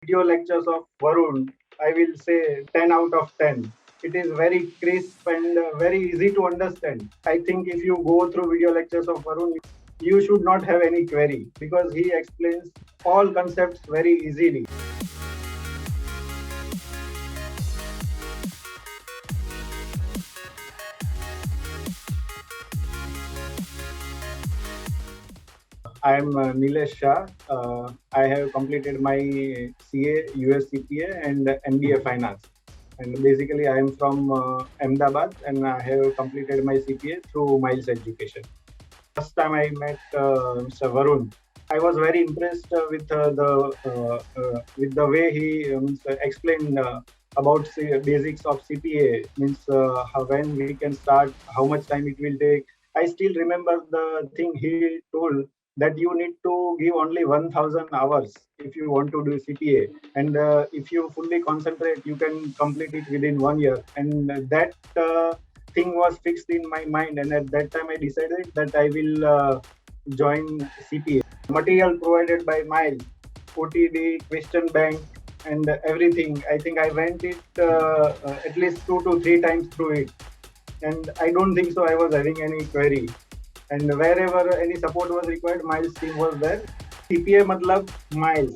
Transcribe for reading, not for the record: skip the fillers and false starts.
video lectures of Varun, I will say 10 out of 10. It is very crisp and very easy to understand. I think if you go through video lectures of Varun, you should not have any query because he explains all concepts very easily. I am Nilesh Shah. I have completed my CA, US CPA, and MBA Finance. And basically, I am from Ahmedabad, and I have completed my CPA through Miles Education. First time I met Mr. Varun, I was very impressed with the way he explained about basics of CPA. Means when we can start, how much time it will take. I still remember the thing he told that you need to give only 1,000 hours if you want to do CPA, and if you fully concentrate, you can complete it within 1 year. And that thing was fixed in my mind, and at that time I decided that I will join CPA. Material provided by Miles, OTD, question bank, and everything. I think I went it at least 2 to 3 times through it, and I don't think so I was having any query. And wherever any support was required, Miles team was there. CPA matlab Miles.